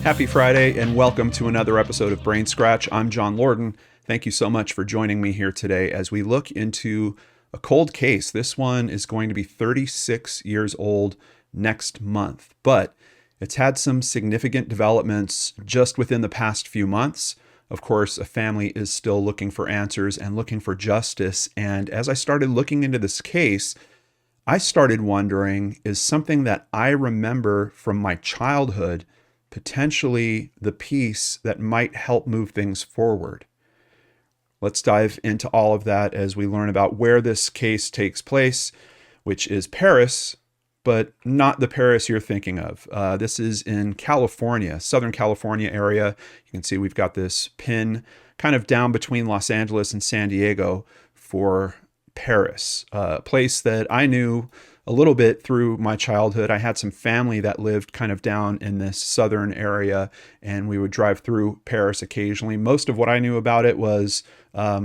Happy Friday and welcome to another episode of Brain Scratch. I'm John Lorden. Thank you so much for joining me here today as we look into a cold case. This one is going to be 36 years old next month, but it's had some significant developments just within the past few months. Of course, a family is still looking for answers and looking for justice. And as I started looking into this case, I started wondering, is something that I remember from my childhood potentially the piece that might help move things forward? Let's dive into all of that as we learn about where this case takes place, which is Paris, but not the Paris you're thinking of. This is in California, Southern California area. You can see we've got this pin kind of down between Los Angeles and San Diego for Paris, a place that I knew a little bit through my childhood. I had some family that lived kind of down in this southern area, and we would drive through Paris occasionally. Most of what I knew about it was a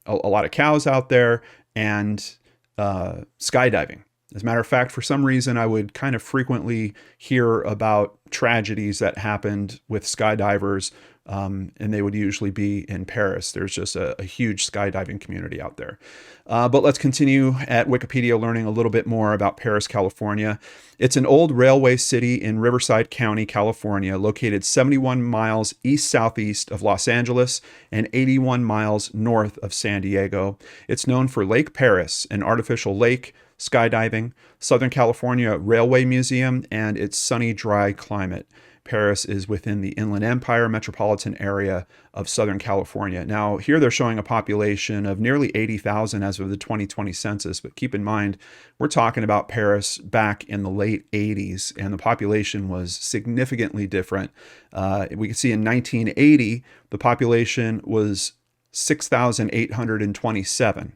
lot of cows out there and skydiving. As a matter of fact, for some reason, I would kind of frequently hear about tragedies that happened with skydivers, and they would usually be in Paris. There's just a huge skydiving community out there. But let's continue at Wikipedia learning a little bit more about Paris, California. It's an old railway city in Riverside County, California, located 71 miles east-southeast of Los Angeles and 81 miles north of San Diego. It's known for Lake Paris, an artificial lake, skydiving, Southern California Railway Museum, and its sunny, dry climate. Paris is within the Inland Empire metropolitan area of Southern California. Now, here they're showing a population of nearly 80,000 as of the 2020 census, but keep in mind, we're talking about Paris back in the late 80s, and the population was significantly different. We can see in 1980, the population was 6,827.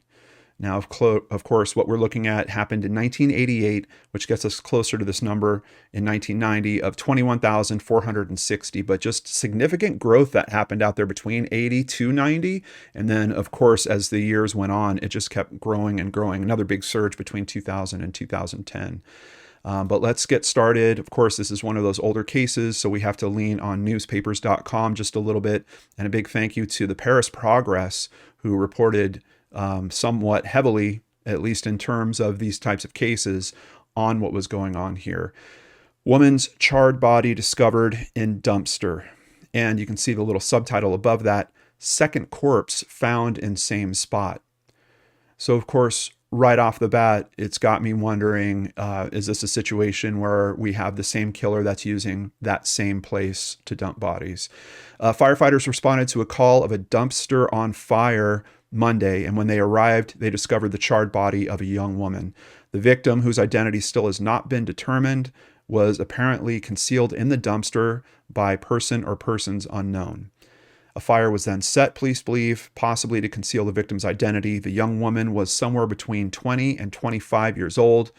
Now, of course, what we're looking at happened in 1988, which gets us closer to this number in 1990 of 21,460, but just significant growth that happened out there between 80 to 90. And then, of course, as the years went on, it just kept growing and growing. Another big surge between 2000 and 2010. But let's get started. Of course, this is one of those older cases, so we have to lean on newspapers.com just a little bit. And a big thank you to the Paris Progress, who reported somewhat heavily, at least in terms of these types of cases, on what was going on here. Woman's charred body discovered in dumpster. And you can see the little subtitle above that, second corpse found in same spot. So, of course, right off the bat, it's got me wondering, is this a situation where we have the same killer that's using that same place to dump bodies? Firefighters responded to a call of a dumpster on fire Monday, and when they arrived, they discovered the charred body of a young woman. The victim, whose identity still has not been determined, was apparently concealed in the dumpster by person or persons unknown. A fire was then set, police believe, possibly to conceal the victim's identity. The young woman was somewhere between 20 and 25 years old.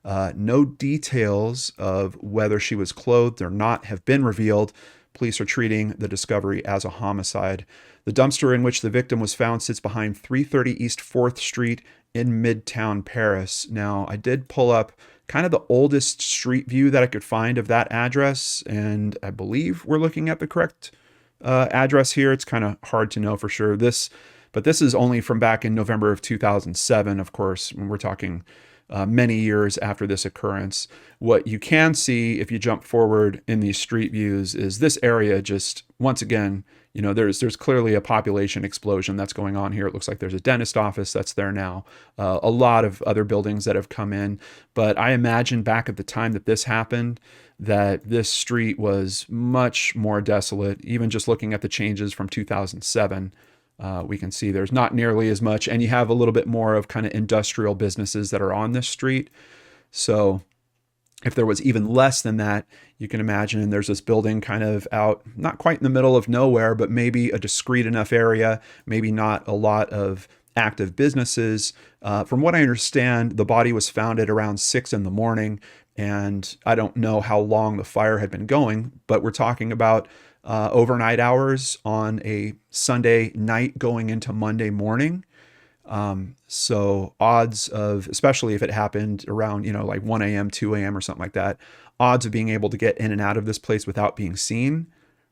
No details of whether she was clothed or not have been revealed. Police are treating the discovery as a homicide. The dumpster in which the victim was found sits behind 330 East 4th Street in Midtown Paris. Now, I did pull up kind of the oldest street view that I could find of that address, and I believe we're looking at the correct address here. It's kind of hard to know for sure. But this is only from back in November of 2007, of course, when we're talking many years after this occurrence. What you can see if you jump forward in these street views is this area just, once again, there's clearly a population explosion that's going on here. It looks like there's a dentist office that's there now, a lot of other buildings that have come in. But I imagine back at the time that this happened, that this street was much more desolate. Even just looking at the changes from 2007, we can see there's not nearly as much, and you have a little bit more of kind of industrial businesses that are on this street. So if there was even less than that, you can imagine there's this building kind of out, not quite in the middle of nowhere, but maybe a discrete enough area, maybe not a lot of active businesses. From what I understand, the body was found at around 6 a.m, and I don't know how long the fire had been going, but we're talking about overnight hours on a Sunday night going into Monday morning. So odds of, especially if it happened around, like 1 a.m., 2 a.m. or something like that, odds of being able to get in and out of this place without being seen,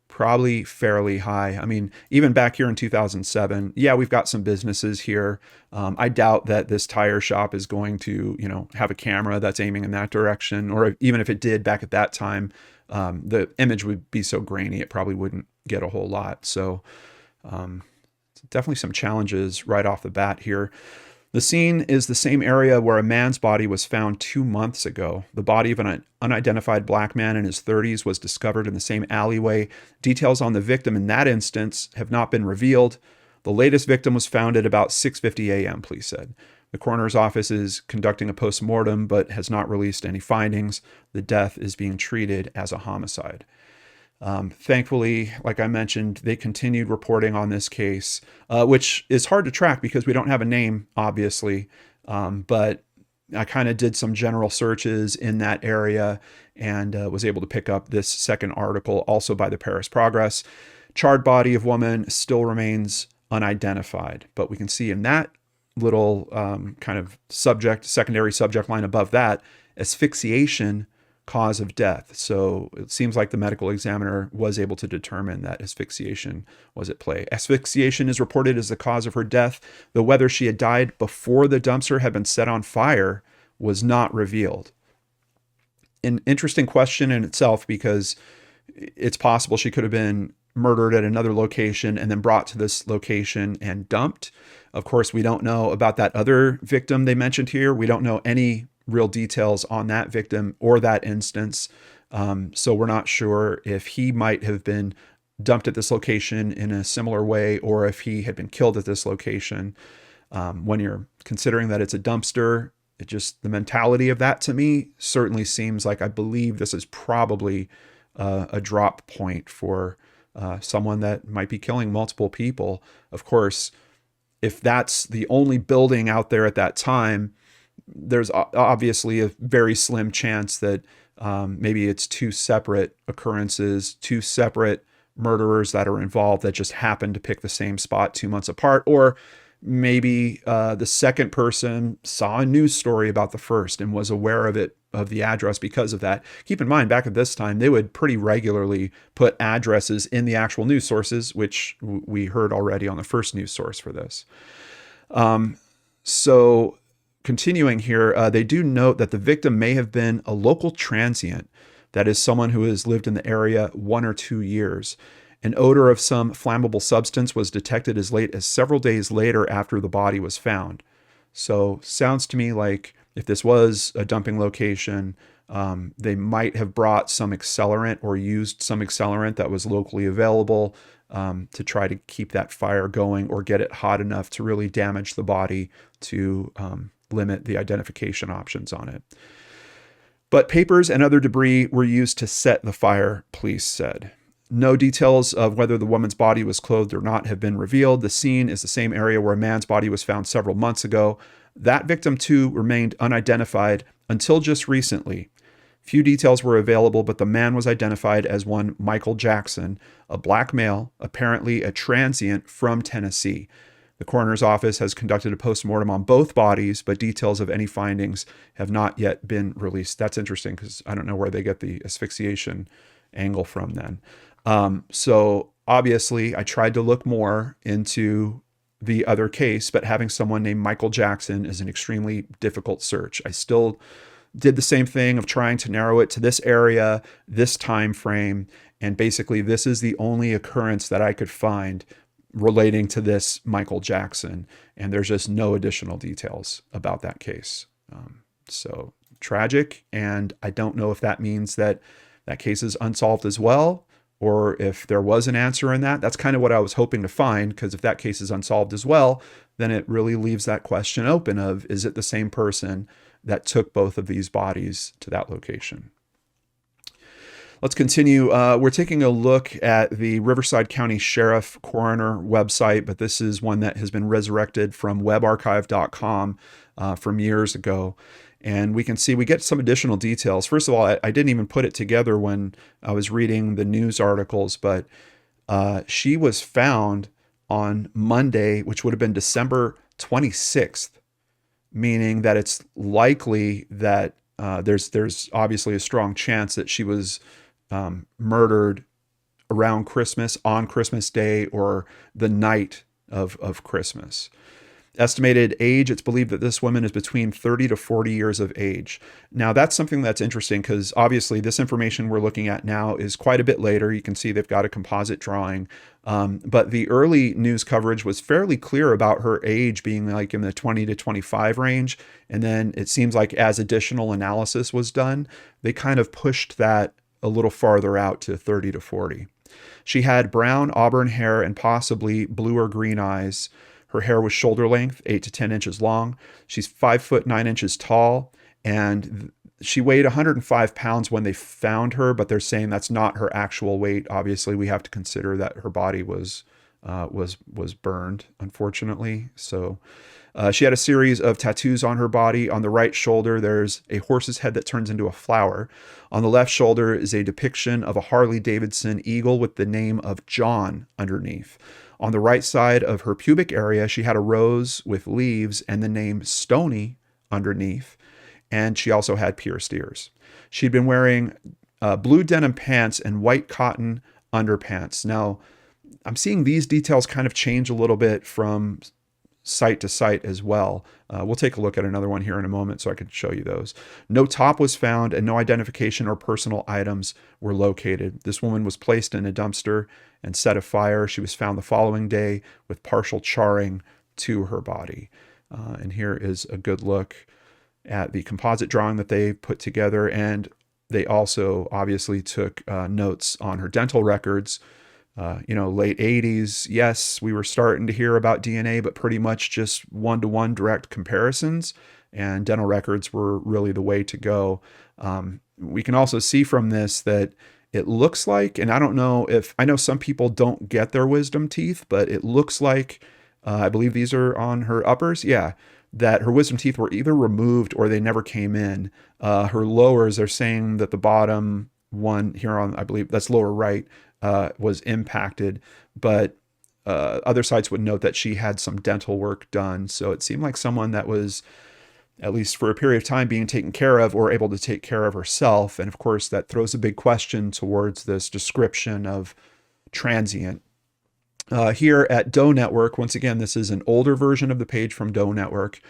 probably fairly high. I mean, even back here in 2007, yeah, we've got some businesses here. I doubt that this tire shop is going to, have a camera that's aiming in that direction, or even if it did back at that time, the image would be so grainy, it probably wouldn't get a whole lot. So, definitely some challenges right off the bat here. The scene is the same area where a man's body was found 2 months ago. The body of an unidentified black man in his 30s was discovered in the same alleyway. Details on the victim in that instance have not been revealed. The latest victim was found at about 6:50 a.m., police said. The coroner's office is conducting a post-mortem but has not released any findings. The death is being treated as a homicide. Thankfully, like I mentioned, they continued reporting on this case, which is hard to track because we don't have a name, obviously. But I kind of did some general searches in that area and was able to pick up this second article, also by the Paris Progress. Charred body of woman still remains unidentified. But we can see in that little kind of secondary subject line above that, asphyxiation cause of death. So it seems like the medical examiner was able to determine that asphyxiation was at play. Asphyxiation is reported as the cause of her death, though whether she had died before the dumpster had been set on fire was not revealed. An interesting question in itself, because it's possible she could have been murdered at another location and then brought to this location and dumped. Of course, we don't know about that other victim they mentioned here. We don't know any real details on that victim or that instance. So we're not sure if he might have been dumped at this location in a similar way or if he had been killed at this location. When you're considering that it's a dumpster, the mentality of that to me certainly seems like I believe this is probably a drop point for someone that might be killing multiple people. Of course, if that's the only building out there at that time, there's obviously a very slim chance that maybe it's two separate occurrences, two separate murderers that are involved that just happen to pick the same spot 2 months apart. Or maybe the second person saw a news story about the first and was aware of the address because of that. Keep in mind, back at this time, they would pretty regularly put addresses in the actual news sources, which we heard already on the first news source for this. So continuing here, they do note that the victim may have been a local transient, that is, someone who has lived in the area 1 or 2 years. An odor of some flammable substance was detected as late as several days later after the body was found. So sounds to me like if this was a dumping location, they might have brought some accelerant or used some accelerant that was locally available to try to keep that fire going or get it hot enough to really damage the body to limit the identification options on it. But papers and other debris were used to set the fire, police said. No details of whether the woman's body was clothed or not have been revealed. The scene is the same area where a man's body was found several months ago. That victim, too, remained unidentified until just recently. Few details were available, but the man was identified as one Michael Jackson, a black male, apparently a transient from Tennessee. The coroner's office has conducted a postmortem on both bodies, but details of any findings have not yet been released. That's interesting because I don't know where they get the asphyxiation angle from then. So obviously I tried to look more into the other case, but having someone named Michael Jackson is an extremely difficult search. I still did the same thing of trying to narrow it to this area, this time frame, and basically this is the only occurrence that I could find relating to this Michael Jackson, and there's just no additional details about that case. So tragic, and I don't know if that means that that case is unsolved as well, or if there was an answer in that. That's kind of what I was hoping to find, because if that case is unsolved as well, then it really leaves that question open of, is it the same person that took both of these bodies to that location? Let's continue. We're taking a look at the Riverside County Sheriff Coroner website, but this is one that has been resurrected from webarchive.com from years ago. And we can see we get some additional details. First of all, I didn't even put it together when I was reading the news articles, but she was found on Monday, which would have been December 26th, meaning that it's likely that there's obviously a strong chance that she was murdered around Christmas, on Christmas Day, or the night of Christmas. Estimated age, it's believed that this woman is between 30 to 40 years of age. Now, that's something that's interesting because obviously this information we're looking at now is quite a bit later. You can see they've got a composite drawing. But the early news coverage was fairly clear about her age being like in the 20 to 25 range. And then it seems like as additional analysis was done, they kind of pushed that a little farther out to 30 to 40. She had brown auburn hair and possibly blue or green eyes. Her hair was shoulder length, 8 to 10 inches long. She's 5 foot 9 inches tall, and she weighed 105 pounds when they found her, but they're saying that's not her actual weight. Obviously, we have to consider that her body was burned, unfortunately. So she had a series of tattoos on her body. On the right shoulder, there's a horse's head that turns into a flower. On the left shoulder is a depiction of a Harley-Davidson eagle with the name of John underneath. On the right side of her pubic area, she had a rose with leaves and the name Stony underneath. And she also had pierced ears. She'd been wearing blue denim pants and white cotton underpants. Now, I'm seeing these details kind of change a little bit from site to site as well. We'll take a look at another one here in a moment so I can show you those. No top was found and no identification or personal items were located. This woman was placed in a dumpster and set afire. She was found the following day with partial charring to her body. And here is a good look at the composite drawing that they put together. And they also obviously took notes on her dental records. Late 80s, yes, we were starting to hear about DNA, but pretty much just one-to-one direct comparisons, and dental records were really the way to go. We can also see from this that it looks like, and I don't know if, I know some people don't get their wisdom teeth, but it looks like, I believe these are on her uppers, yeah, that her wisdom teeth were either removed or they never came in. Her lowers, they're saying that the bottom one here on, I believe that's lower right, was impacted, but other sites would note that she had some dental work done. So it seemed like someone that was, at least for a period of time, being taken care of or able to take care of herself. And of course, that throws a big question towards this description of transient. Here at Doe Network, once again, this is an older version of the page from Doe Network.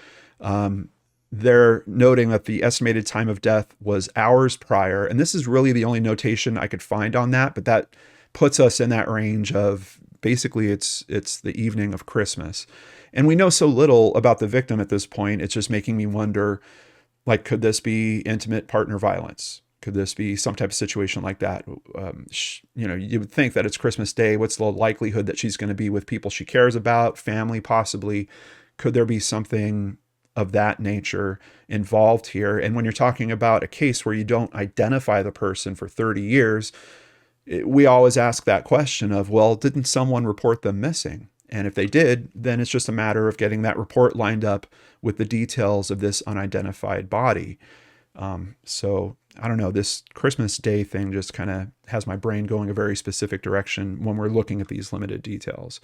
They're noting that the estimated time of death was hours prior. And this is really the only notation I could find on that, but that puts us in that range of basically it's the evening of Christmas. And we know so little about the victim at this point. It's just making me wonder, like, could this be intimate partner violence? Could this be some type of situation like that? You would think that it's Christmas Day. What's the likelihood that she's going to be with people she cares about, family possibly? Could there be something of that nature involved here? And when you're talking about a case where you don't identify the person for 30 years, we always ask that question of, well, didn't someone report them missing? And if they did, then it's just a matter of getting that report lined up with the details of this unidentified body. So I don't know, this Christmas Day thing just kind of has my brain going a very specific direction when we're looking at these limited details.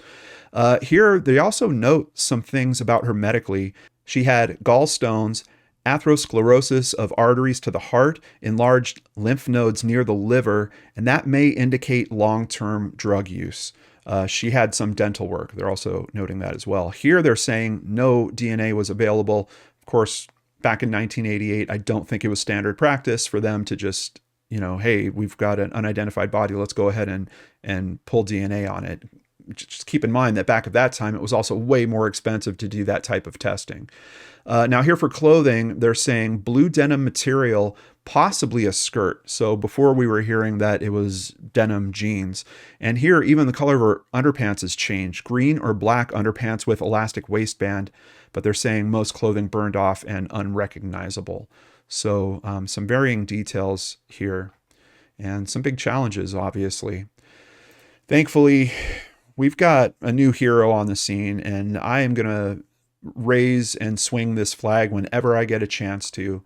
Here, they also note some things about her medically. She had gallstones, atherosclerosis of arteries to the heart, enlarged lymph nodes near the liver, and that may indicate long-term drug use. She had some dental work. They're also noting that as well. Here they're saying no DNA was available. Of course, back in 1988, I don't think it was standard practice for them to just, hey, we've got an unidentified body, let's go ahead and pull DNA on it. Just keep in mind that back at that time, it was also way more expensive to do that type of testing. Now here for clothing, they're saying blue denim material, possibly a skirt. So before we were hearing that it was denim jeans. And here, even the color of her underpants has changed. Green or black underpants with elastic waistband, but they're saying most clothing burned off and unrecognizable. So some varying details here and some big challenges, obviously. Thankfully, we've got a new hero on the scene, and I am going to raise and swing this flag whenever I get a chance to.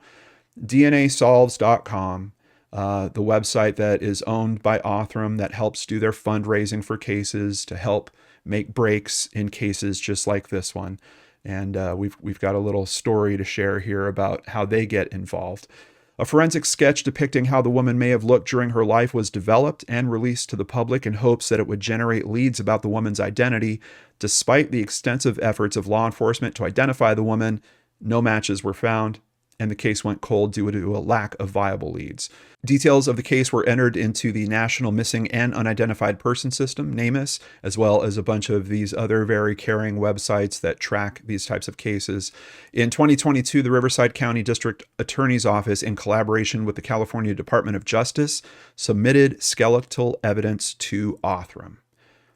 DNASolves.com, the website that is owned by Othram that helps do their fundraising for cases to help make breaks in cases just like this one. And we've got a little story to share here about how they get involved. A forensic sketch depicting how the woman may have looked during her life was developed and released to the public in hopes that it would generate leads about the woman's identity. Despite the extensive efforts of law enforcement to identify the woman, no matches were found, and the case went cold due to a lack of viable leads. Details of the case were entered into the National Missing and Unidentified Person System, NamUs, as well as a bunch of these other very caring websites that track these types of cases. In 2022, the Riverside County District Attorney's Office, in collaboration with the California Department of Justice, submitted skeletal evidence to Othram.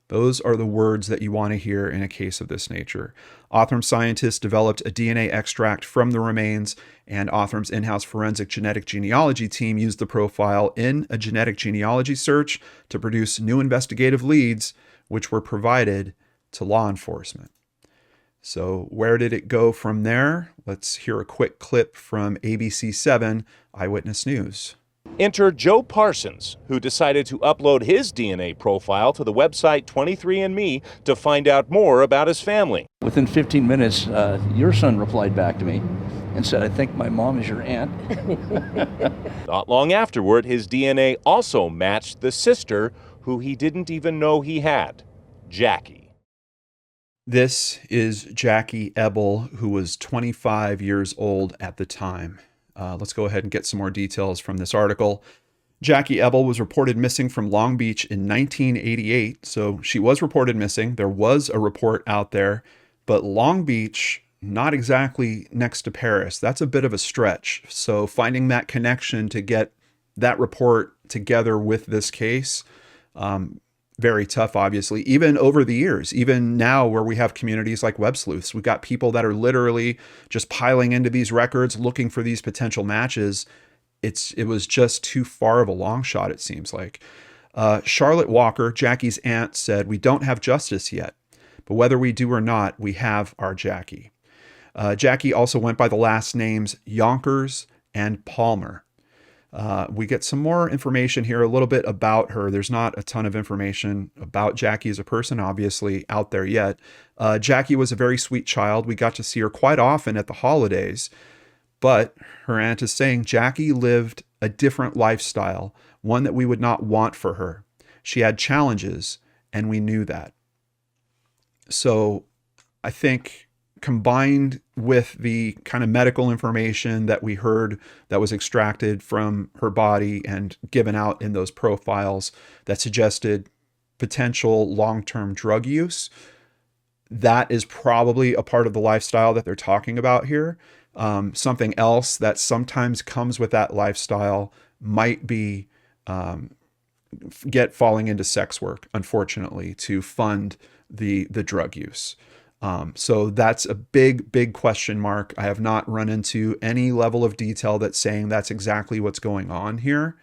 Those are the words that you want to hear in a case of this nature. Othram scientists developed a DNA extract from the remains, and Othram's in-house forensic genetic genealogy team used the profile in a genetic genealogy search to produce new investigative leads, which were provided to law enforcement. So where did it go from there? Let's hear a quick clip from ABC7 Eyewitness News. Enter Joe Parsons, who decided to upload his DNA profile to the website 23andMe to find out more about his family. Within 15 minutes, your son replied back to me and said, "I think my mom is your aunt." Not long afterward, his DNA also matched the sister who he didn't even know he had, Jackie. This is Jackie Ebel, who was 25 years old at the time. Let's go ahead and get some more details from this article. Jackie Ebel was reported missing from Long Beach in 1988. So she was reported missing. There was a report out there, but Long Beach, not exactly next to Paris. That's a bit of a stretch. So finding that connection to get that report together with this case, very tough, obviously, even over the years, even now where we have communities like Web Sleuths, we've got people that are literally just piling into these records, looking for these potential matches. It was just too far of a long shot, it seems like. Charlotte Walker, Jackie's aunt, said, "We don't have justice yet, but whether we do or not, we have our Jackie." Jackie also went by the last names Yonkers and Palmer. We get some more information here, a little bit about her. There's not a ton of information about Jackie as a person, obviously, out there yet. Jackie was a very sweet child. We got to see her quite often at the holidays, but her aunt is saying Jackie lived a different lifestyle, one that we would not want for her. She had challenges, and we knew that. So I think combined with the kind of medical information that we heard that was extracted from her body and given out in those profiles that suggested potential long-term drug use, that is probably a part of the lifestyle that they're talking about here. Something else that sometimes comes with that lifestyle might be falling into sex work, unfortunately, to fund the drug use. So that's a big question mark. I have not run into any level of detail that's saying that's exactly what's going on here.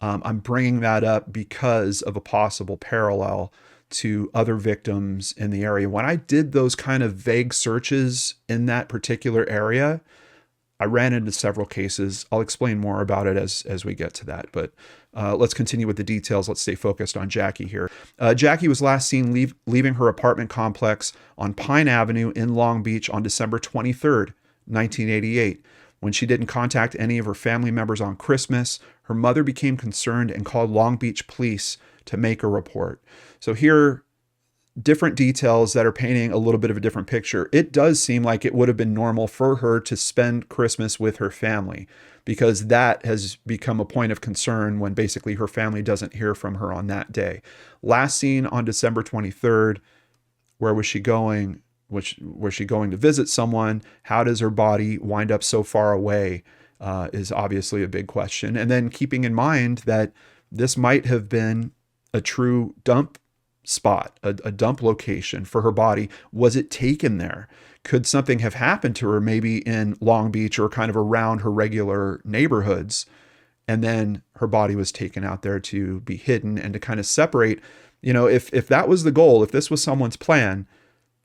I'm bringing that up because of a possible parallel to other victims in the area. When I did those kind of vague searches in that particular area, I ran into several cases. I'll explain more about it as we get to that, but let's continue with the details. Let's stay focused on Jackie here. Jackie was last seen leaving her apartment complex on Pine Avenue in Long Beach on December 23rd, 1988. When she didn't contact any of her family members on Christmas, her mother became concerned and called Long Beach police to make a report. So here, different details that are painting a little bit of a different picture. It does seem like it would have been normal for her to spend Christmas with her family, because that has become a point of concern when basically her family doesn't hear from her on that day. Last seen on December 23rd, where was she going? Was she going to visit someone? How does her body wind up so far away is obviously a big question. And then keeping in mind that this might have been a true dump spot, a dump location for her body. Was it taken there? Could something have happened to her maybe in Long Beach or kind of around her regular neighborhoods? And then her body was taken out there to be hidden and to kind of separate. You know, if that was the goal, if this was someone's plan,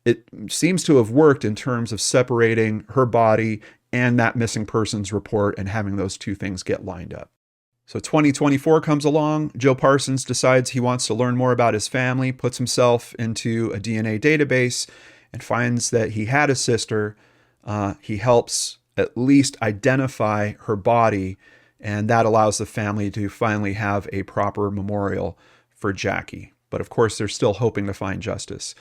it seems to have worked in terms of separating her body and that missing persons report and having those two things get lined up. So 2024 comes along. Joe Parsons decides he wants to learn more about his family, puts himself into a DNA database, and finds that he had a sister, he helps at least identify her body, and that allows the family to finally have a proper memorial for Jackie. But of course, they're still hoping to find justice.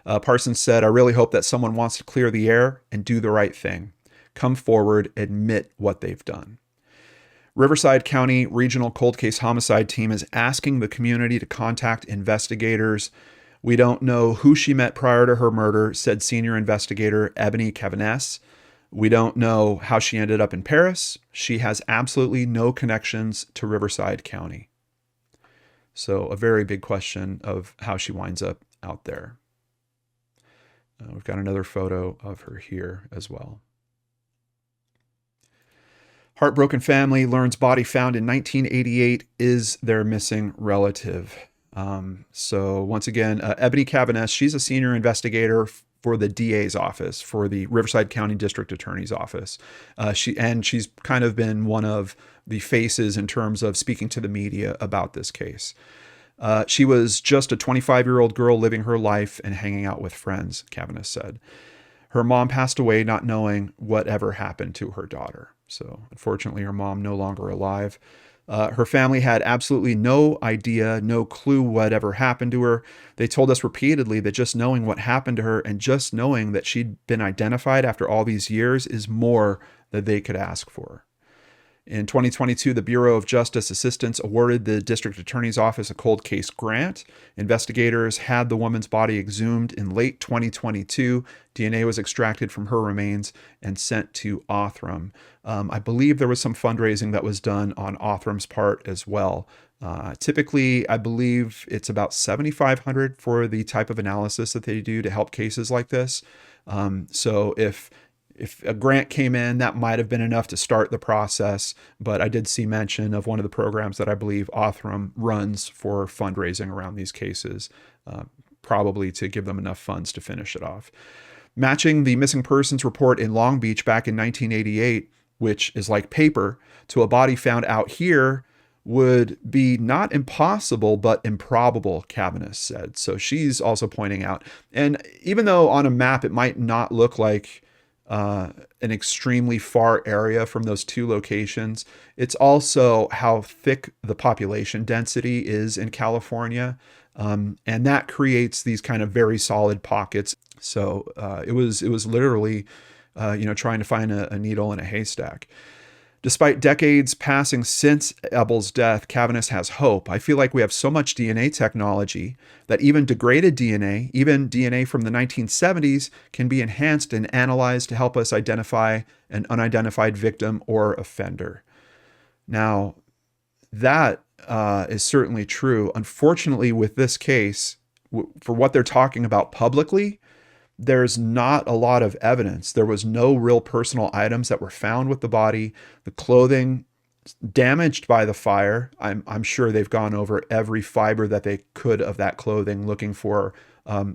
Parsons said, "I really hope that someone wants to clear the air and do the right thing. Come forward, admit what they've done." Riverside County Regional Cold Case Homicide Team is asking the community to contact investigators. "We don't know who she met prior to her murder," said senior investigator Ebony Cavaness. "We don't know how she ended up in Paris. She has absolutely no connections to Riverside County." So a very big question of how she winds up out there. We've got another photo of her here as well. Heartbroken family learns body found in 1988 is their missing relative. So once again, Ebony Cavaness, she's a senior investigator for the DA's office, for the Riverside County District Attorney's office. She's kind of been one of the faces in terms of speaking to the media about this case. She was just a 25-year-old girl living her life and hanging out with friends, Cavaness said. Her mom passed away not knowing whatever happened to her daughter. So unfortunately, her mom no longer alive. Her family had absolutely no idea, no clue whatever happened to her. They told us repeatedly that just knowing what happened to her and just knowing that she'd been identified after all these years is more than they could ask for. In 2022, the Bureau of Justice Assistance awarded the District Attorney's Office a cold case grant. Investigators had the woman's body exhumed in late 2022. DNA was extracted from her remains and sent to Othram. I believe there was some fundraising that was done on Othram's part as well. Typically, I believe it's about $7,500 for the type of analysis that they do to help cases like this. So if a grant came in, that might have been enough to start the process, but I did see mention of one of the programs that I believe Othram runs for fundraising around these cases, probably to give them enough funds to finish it off. Matching the missing persons report in Long Beach back in 1988, which is like paper, to a body found out here would be not impossible, but improbable, Cavaness said. So she's also pointing out, and even though on a map it might not look like an extremely far area from those two locations, it's also how thick the population density is in California. And that creates these kind of very solid pockets. So it was literally, trying to find a needle in a haystack. Despite decades passing since Ebel's death, Cavaness has hope. "I feel like we have so much DNA technology that even degraded DNA, even DNA from the 1970s, can be enhanced and analyzed to help us identify an unidentified victim or offender." Now, that is certainly true. Unfortunately, with this case, for what they're talking about publicly, there's not a lot of evidence. There was no real personal items that were found with the body. The clothing damaged by the fire, I'm sure they've gone over every fiber that they could of that clothing, looking for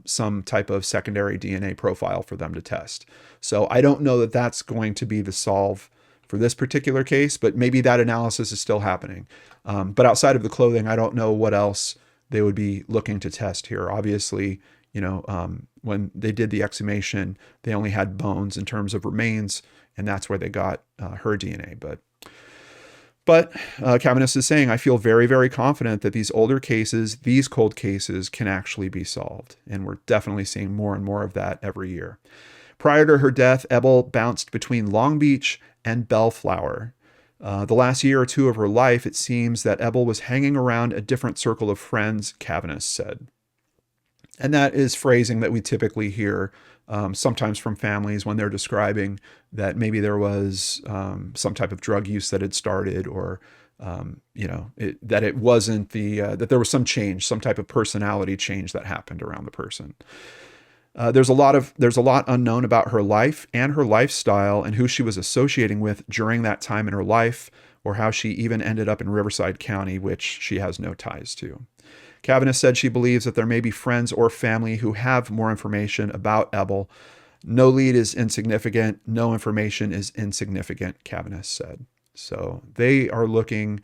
some type of secondary DNA profile for them to test. So I don't know that that's going to be the solve for this particular case, but maybe that analysis is still happening. But outside of the clothing, I don't know what else they would be looking to test here. Obviously, when they did the exhumation, they only had bones in terms of remains, and that's where they got her DNA. But Cavaness is saying, "I feel very, very confident that these older cases, these cold cases, can actually be solved." And we're definitely seeing more and more of that every year. Prior to her death, Ebel bounced between Long Beach and Bellflower. The last year or two of her life, it seems that Ebel was hanging around a different circle of friends, Cavaness said. And that is phrasing that we typically hear sometimes from families when they're describing that maybe there was some type of drug use that had started, or that it wasn't that there was some change, some type of personality change that happened around the person. There's a lot unknown about her life and her lifestyle and who she was associating with during that time in her life, or how she even ended up in Riverside County, which she has no ties to. Cavaness said she believes that there may be friends or family who have more information about Ebel. "No lead is insignificant. No information is insignificant," Cavaness said. So they are looking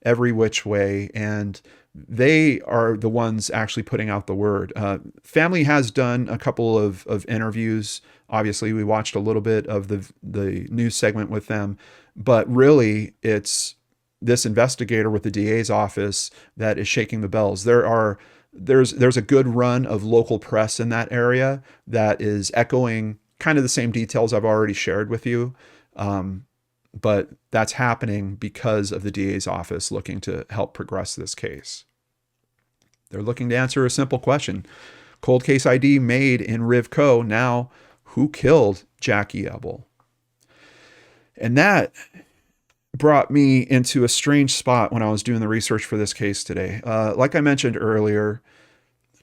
every which way, and they are the ones actually putting out the word. Family has done a couple of interviews. Obviously, we watched a little bit of the news segment with them, but really it's this investigator with the DA's office that is shaking the bells. There's a good run of local press in that area that is echoing kind of the same details I've already shared with you. But that's happening because of the DA's office looking to help progress this case. They're looking to answer a simple question. Cold case ID made in Rivco. Now, who killed Jackie Ebel? And that brought me into a strange spot when I was doing the research for this case today. Like I mentioned earlier,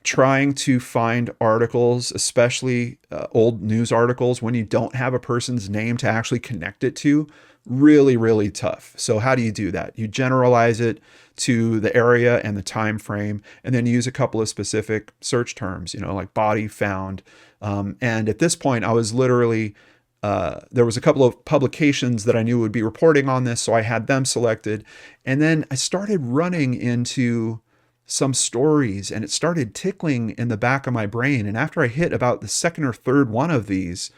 trying to find articles, especially old news articles, when you don't have a person's name to actually connect it to, really, really tough. So how do you do that? You generalize it to the area and the time frame, and then use a couple of specific search terms, like body found. And at this point, I was literally, there was a couple of publications that I knew would be reporting on this, so I had them selected. And then I started running into some stories, and it started tickling in the back of my brain. And after I hit about the second or third one of these,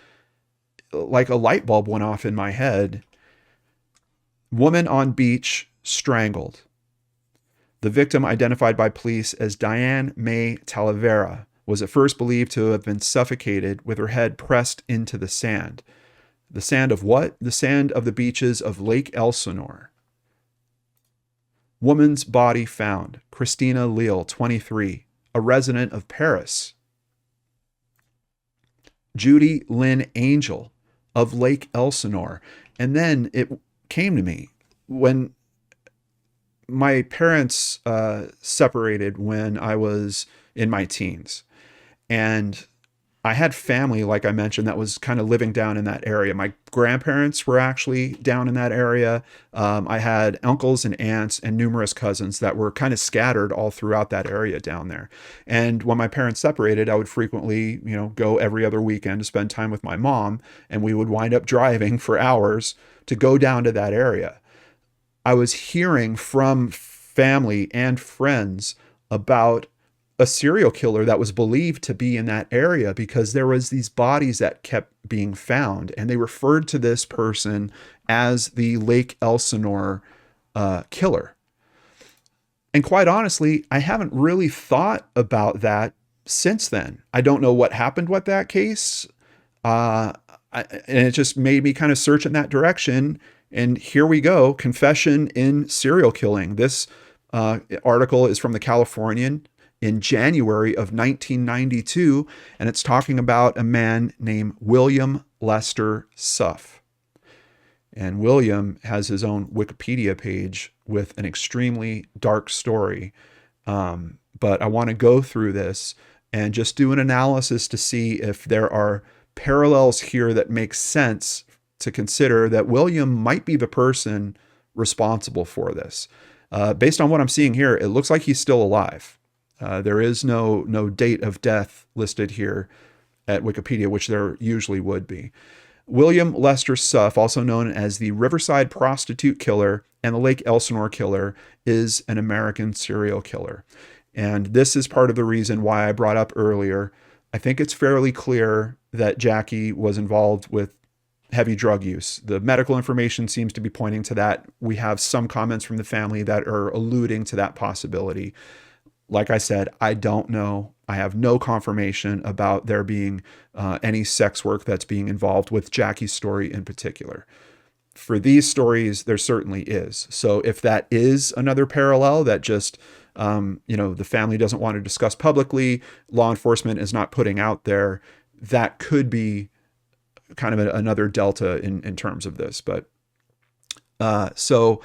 like a light bulb went off in my head. Woman on beach strangled. The victim, identified by police as Diane May Talavera, was at first believed to have been suffocated with her head pressed into the sand. The sand of what? The sand of the beaches of Lake Elsinore. Woman's body found. Christina Leal, 23, a resident of Paris. Judy Lynn Angel of Lake Elsinore. And then it came to me when my parents separated when I was in my teens. And I had family, like I mentioned, that was kind of living down in that area. My grandparents were actually down in that area. I had uncles and aunts and numerous cousins that were kind of scattered all throughout that area down there. And when my parents separated, I would frequently, go every other weekend to spend time with my mom, and we would wind up driving for hours to go down to that area. I was hearing from family and friends about a serial killer that was believed to be in that area because there was these bodies that kept being found, and they referred to this person as the Lake Elsinore killer. And quite honestly, I haven't really thought about that since then. I don't know what happened with that case. And it just made me kind of search in that direction. And here we go. Confession in serial killing. This article is from the Californian in January of 1992, and it's talking about a man named William Lester Suff. And William has his own Wikipedia page with an extremely dark story. But I want to go through this and just do an analysis to see if there are parallels here that make sense to consider that William might be the person responsible for this. Based on what I'm seeing here, it looks like he's still alive. There is no date of death listed here at Wikipedia, which there usually would be. William Lester Suff, also known as the Riverside Prostitute Killer and the Lake Elsinore Killer, is an American serial killer. And this is part of the reason why I brought up earlier. I think it's fairly clear that Jackie was involved with heavy drug use. The medical information seems to be pointing to that. We have some comments from the family that are alluding to that possibility. Like I said, I don't know. I have no confirmation about there being any sex work that's being involved with Jackie's story in particular. For these stories, there certainly is. So if that is another parallel that just, the family doesn't want to discuss publicly, law enforcement is not putting out there, that could be kind of another delta in terms of this. But so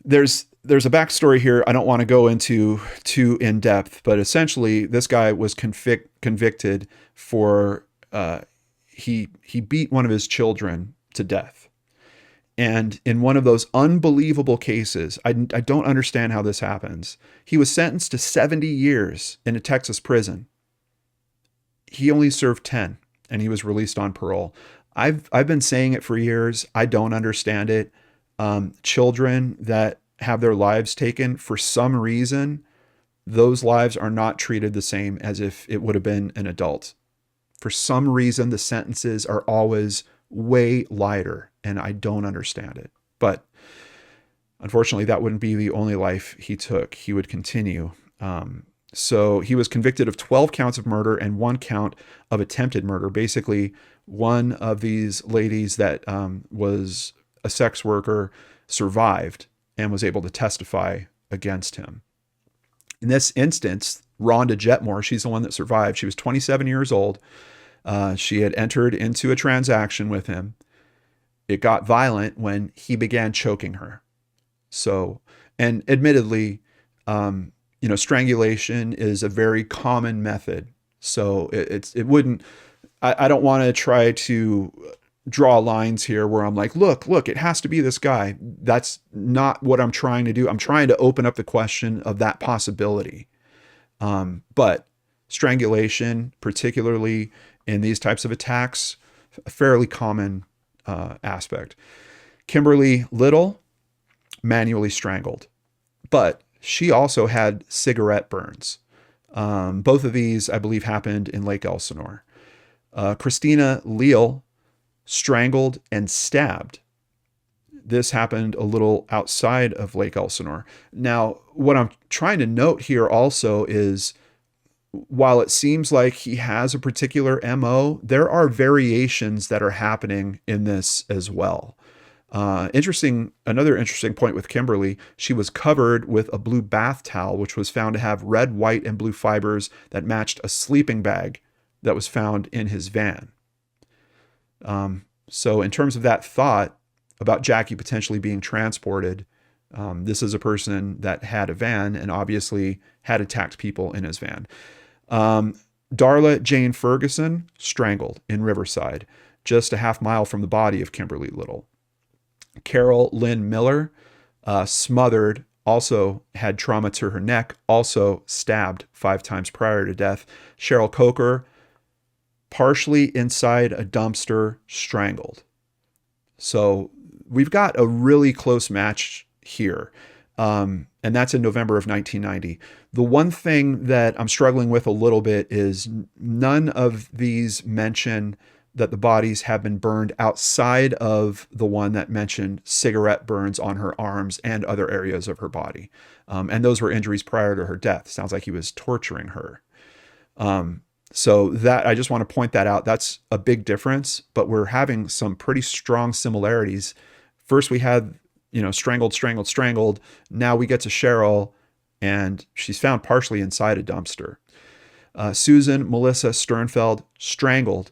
there's a backstory here I don't want to go into too in depth, but essentially this guy was convicted for he beat one of his children to death. And in one of those unbelievable cases, I don't understand how this happens. He was sentenced to 70 years in a Texas prison. He only served 10 and he was released on parole. I've been saying it for years. I don't understand it. Children that have their lives taken, for some reason, those lives are not treated the same as if it would have been an adult. For some reason, the sentences are always way lighter, and I don't understand it. But unfortunately, that wouldn't be the only life he took. He would continue. So he was convicted of 12 counts of murder and 1 count of attempted murder. Basically, one of these ladies that was a sex worker survived and was able to testify against him. In this instance, Rhonda Jetmore, she's the one that survived. She was 27 years old. She had entered into a transaction with him. It got violent when he began choking her. So, and admittedly, strangulation is a very common method. So it wouldn't, I don't want to try to draw lines here where I'm like, look, it has to be this guy. That's not what I'm trying to do. I'm trying to open up the question of that possibility. But strangulation, particularly in these types of attacks, a fairly common aspect. Kimberly Little, manually strangled, but she also had cigarette burns. Both of these, I believe, happened in Lake Elsinore. Christina Leal, strangled and stabbed. This happened a little outside of Lake Elsinore. Now, what I'm trying to note here also is, while it seems like he has a particular MO, there are variations that are happening in this as well. Another interesting point with Kimberly, she was covered with a blue bath towel, which was found to have red, white, and blue fibers that matched a sleeping bag that was found in his van. So in terms of that thought about Jackie potentially being transported, this is a person that had a van and obviously had attacked people in his van. Darla Jane Ferguson, strangled in Riverside, just a half mile from the body of Kimberly Little. Carol Lynn Miller, smothered, also had trauma to her neck, also stabbed 5 times prior to death. Cheryl Coker, partially inside a dumpster, strangled. So we've got a really close match here. And that's in November of 1990. The one thing that I'm struggling with a little bit is none of these mention that the bodies have been burned outside of the one that mentioned cigarette burns on her arms and other areas of her body. And those were injuries prior to her death. Sounds like he was torturing her. So that, I just want to point that out. That's a big difference, but we're having some pretty strong similarities. First we had, strangled. Now we get to Cheryl, and she's found partially inside a dumpster. Susan Melissa Sternfeld, strangled,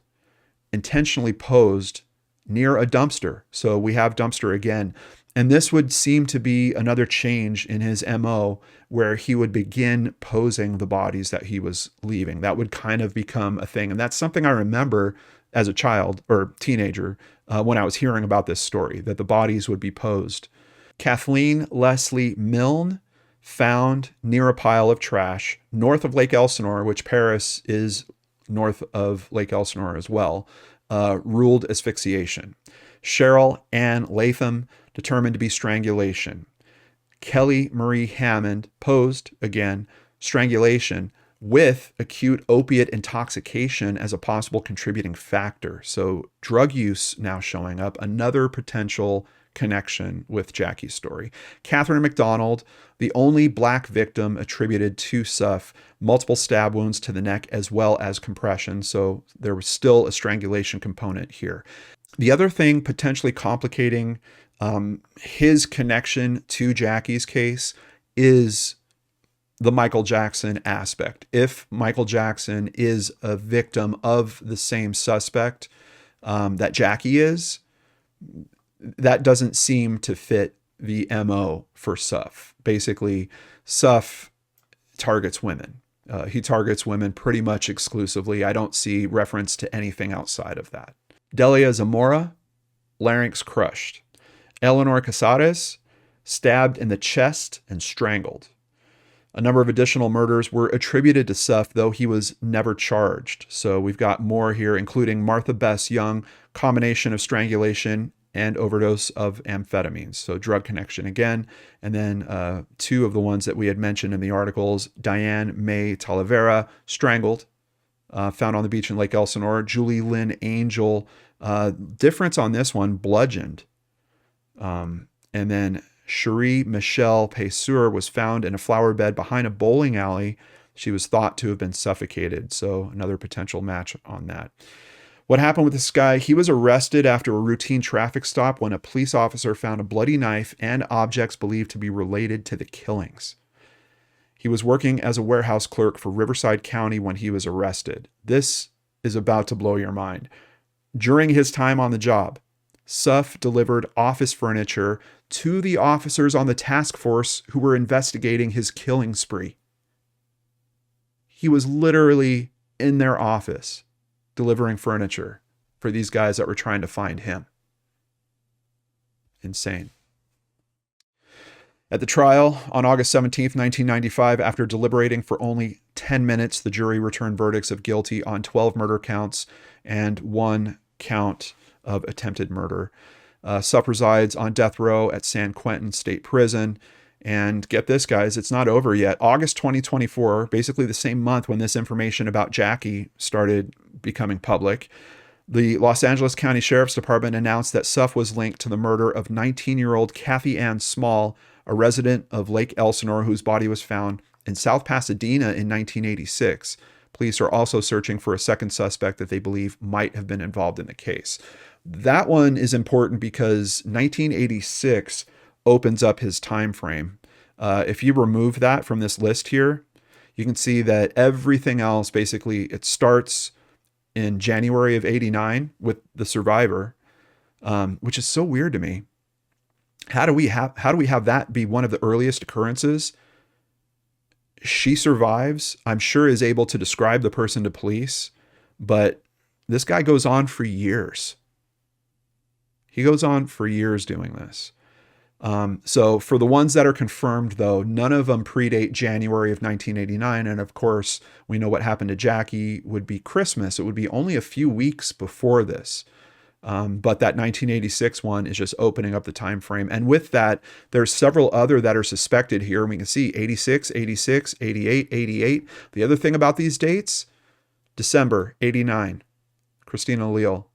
intentionally posed near a dumpster. So we have dumpster again. And this would seem to be another change in his MO, where he would begin posing the bodies that he was leaving. That would kind of become a thing. And that's something I remember as a child or teenager when I was hearing about this story, that the bodies would be posed. Kathleen Leslie Milne, found near a pile of trash north of Lake Elsinore, which Paris is north of Lake Elsinore as well, ruled asphyxiation. Cheryl Ann Latham, determined to be strangulation. Kelly Marie Hammond, posed, again, strangulation with acute opiate intoxication as a possible contributing factor. So drug use now showing up, another potential connection with Jackie's story. Catherine McDonald, the only black victim attributed to Suff, multiple stab wounds to the neck as well as compression. So there was still a strangulation component here. The other thing potentially complicating his connection to Jackie's case is the Michael Jackson aspect. If Michael Jackson is a victim of the same suspect that Jackie is, that doesn't seem to fit the MO for Suff. Basically, Suff targets women. He targets women pretty much exclusively. I don't see reference to anything outside of that. Delia Zamora, larynx crushed. Eleanor Casares, stabbed in the chest and strangled. A number of additional murders were attributed to Suff, though he was never charged. So we've got more here, including Martha Bess Young, combination of strangulation and overdose of amphetamines. So drug connection again. And then 2 of the ones that we had mentioned in the articles, Diane May Talavera, strangled, found on the beach in Lake Elsinore. Julie Lynn Angel, difference on this one, bludgeoned. And then Cherie Michelle Payseur was found in a flower bed behind a bowling alley. She was thought to have been suffocated. So another potential match on that. What happened with this guy? He was arrested after a routine traffic stop when a police officer found a bloody knife and objects believed to be related to the killings. He was working as a warehouse clerk for Riverside County when he was arrested. This is about to blow your mind. During his time on the job, Suff delivered office furniture to the officers on the task force who were investigating his killing spree. He was literally in their office delivering furniture for these guys that were trying to find him. Insane. At the trial on August 17th, 1995, after deliberating for only 10 minutes, the jury returned verdicts of guilty on 12 murder counts and 1 count of attempted murder. Supp resides on death row at San Quentin State Prison. And get this, guys, it's not over yet. August 2024, basically the same month when this information about Jackie started becoming public, the Los Angeles County Sheriff's Department announced that Suff was linked to the murder of 19-year-old Kathy Ann Small, a resident of Lake Elsinore whose body was found in South Pasadena in 1986. Police are also searching for a second suspect that they believe might have been involved in the case. That one is important because 1986 opens up his time frame. If you remove that from this list here, you can see that everything else, basically, it starts in January of 89 with the survivor, which is so weird to me. How do we have that be one of the earliest occurrences? She survives, I'm sure is able to describe the person to police, but this guy goes on for years. He goes on for years doing this. So for the ones that are confirmed, though, none of them predate January of 1989. And of course, we know what happened to Jackie would be Christmas. It would be only a few weeks before this. But that 1986 one is just opening up the time frame. And with that, there's several other that are suspected here. We can see 86, 86, 88, 88. The other thing about these dates, December 89, Christina Leal.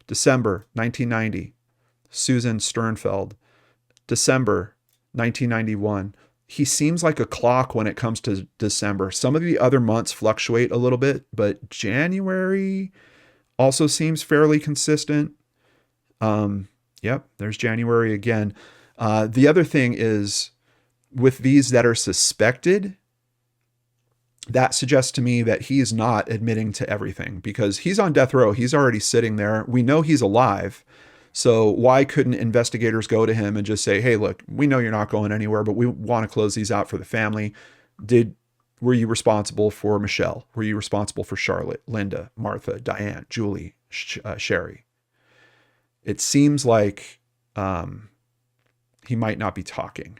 December 1990, Susan Sternfeld. December 1991. He seems like a clock when it comes to December. Some of the other months fluctuate a little bit, but January also seems fairly consistent. Yep, there's January again. The other thing is with these that are suspected, that suggests to me that he's not admitting to everything because he's on death row. He's already sitting there. We know he's alive. So why couldn't investigators go to him and just say, hey, look, we know you're not going anywhere, but we want to close these out for the family. Were you responsible for Michelle? Were you responsible for Charlotte, Linda, Martha, Diane, Julie, Sherry? It seems like he might not be talking.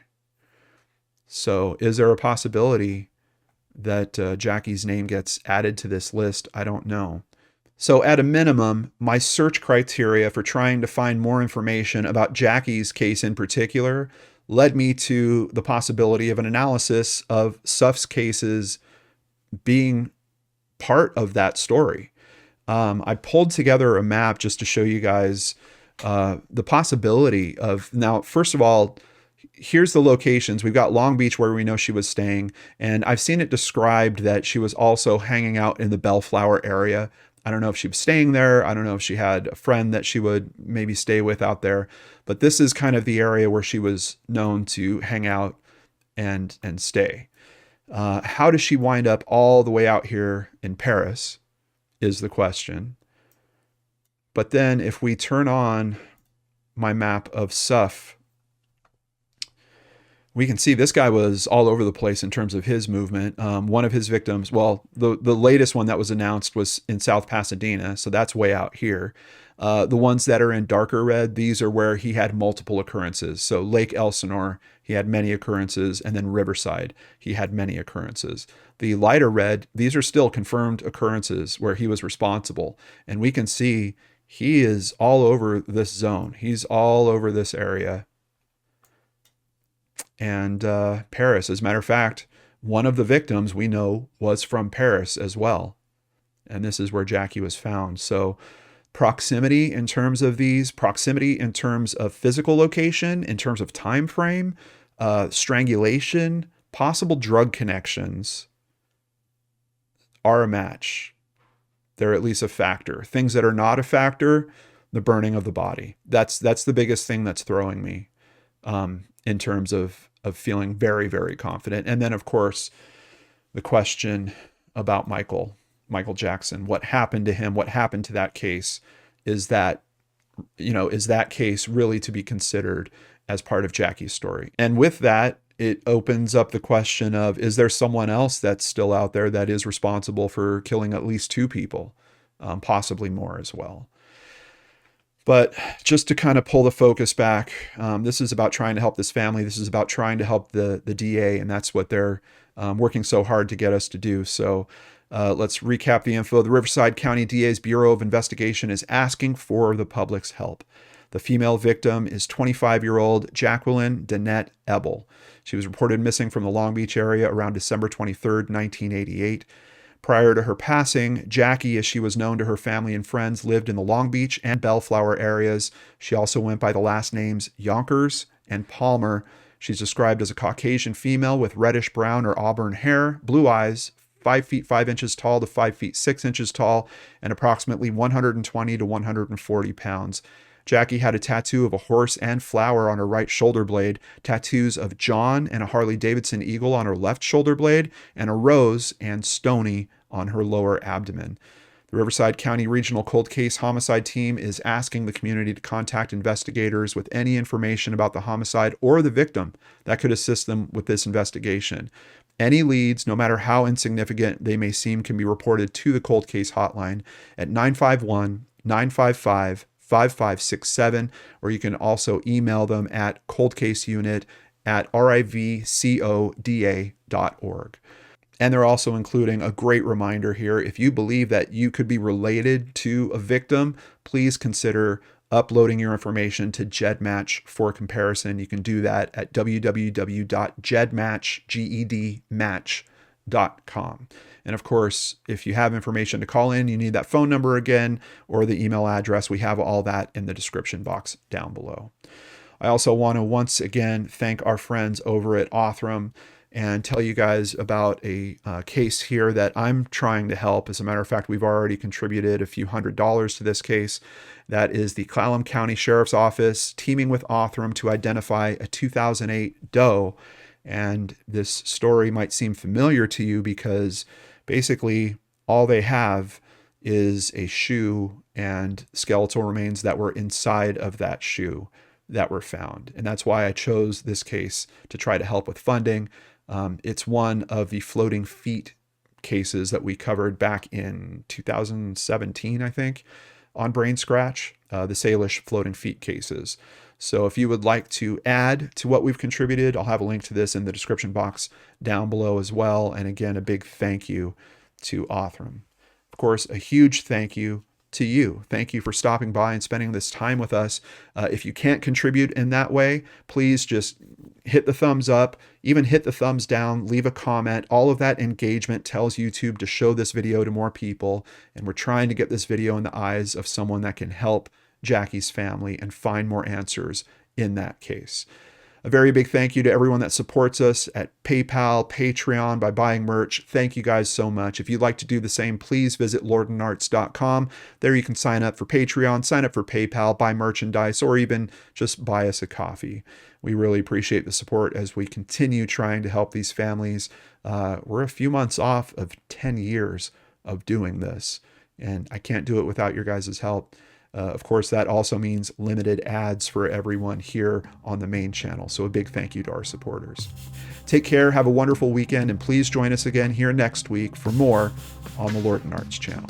So is there a possibility that Jackie's name gets added to this list? I don't know. So at a minimum, my search criteria for trying to find more information about Jackie's case in particular led me to the possibility of an analysis of Suff's cases being part of that story. I pulled together a map just to show you guys the possibility of, now, first of all, here's the locations. We've got Long Beach where we know she was staying, and I've seen it described that she was also hanging out in the Bellflower area. I don't know if she was staying there. I don't know if she had a friend that she would maybe stay with out there, but this is kind of the area where she was known to hang out and stay. How does she wind up all the way out here in Paris is the question. But then if we turn on my map of Suff, we can see this guy was all over the place in terms of his movement. One of his victims, well, the latest one that was announced was in South Pasadena, so that's way out here. The ones that are in darker red, these are where he had multiple occurrences. So Lake Elsinore, he had many occurrences, and then Riverside, he had many occurrences. The lighter red, these are still confirmed occurrences where he was responsible. And we can see He is all over this zone. He's all over this area. And Paris, as a matter of fact, one of the victims we know was from Paris as well. And this is where Jackie was found. So proximity in terms of these, proximity in terms of physical location, in terms of time frame, strangulation, possible drug connections are a match. They're at least a factor. Things that are not a factor, the burning of the body. That's the biggest thing that's throwing me in terms of feeling very, very confident. And then, of course, the question about Michael Jackson. What happened to him? What happened to that case? Is that case really to be considered as part of Jackie's story? And with that, it opens up the question of, is there someone else that's still out there that is responsible for killing at least 2 people, possibly more as well? But just to kind of pull the focus back, this is about trying to help this family. This is about trying to help the DA, and that's what they're working so hard to get us to do. So let's recap the info. The Riverside County DA's Bureau of Investigation is asking for the public's help. The female victim is 25-year-old Jacqueline Danette Ebel. She was reported missing from the Long Beach area around December 23rd, 1988. Prior to her passing, Jackie, as she was known to her family and friends, lived in the Long Beach and Bellflower areas. She also went by the last names Yonkers and Palmer. She's described as a Caucasian female with reddish brown or auburn hair, blue eyes, 5 feet 5 inches tall to 5 feet 6 inches tall, and approximately 120 to 140 pounds. Jackie had a tattoo of a horse and flower on her right shoulder blade, tattoos of John and a Harley-Davidson eagle on her left shoulder blade, and a rose and Stony on her lower abdomen. The Riverside County Regional Cold Case Homicide Team is asking the community to contact investigators with any information about the homicide or the victim that could assist them with this investigation. Any leads, no matter how insignificant they may seem, can be reported to the Cold Case Hotline at 951-955-5567, or you can also email them at coldcaseunit@rivcoda.org. And they're also including a great reminder here. If you believe that you could be related to a victim, please consider uploading your information to GEDmatch for comparison. You can do that at www.gedmatch.com. And of course, if you have information to call in, you need that phone number again or the email address. We have all that in the description box down below. I also want to once again thank our friends over at Othram and tell you guys about a case here that I'm trying to help. As a matter of fact, we've already contributed a few $100s to this case. That is the Clallam County Sheriff's Office teaming with Othram to identify a 2008 doe. And this story might seem familiar to you because basically all they have is a shoe and skeletal remains that were inside of that shoe that were found. And that's why I chose this case to try to help with funding. It's one of the floating feet cases that we covered back in 2017, I think, on BRAINSCRATCH, the Salish floating feet cases. So if you would like to add to what we've contributed, I'll have a link to this in the description box down below as well. And again, a big thank you to Othram. Of course, a huge thank you to you. Thank you for stopping by and spending this time with us. If you can't contribute in that way, please just hit the thumbs up, even hit the thumbs down, leave a comment. All of that engagement tells YouTube to show this video to more people. And we're trying to get this video in the eyes of someone that can help Jackie's family and find more answers in that case. A very big thank you to everyone that supports us at PayPal, Patreon, by buying merch. Thank you guys so much. If you'd like to do the same, please visit lordandarts.com. There you can sign up for Patreon, sign up for PayPal, buy merchandise, or even just buy us a coffee. We really appreciate the support as we continue trying to help these families. We're a few months off of 10 years of doing this, and I can't do it without your guys' help. Of course, that also means limited ads for everyone here on the main channel. So a big thank you to our supporters. Take care, have a wonderful weekend, and please join us again here next week for more on the Lord and Arts channel.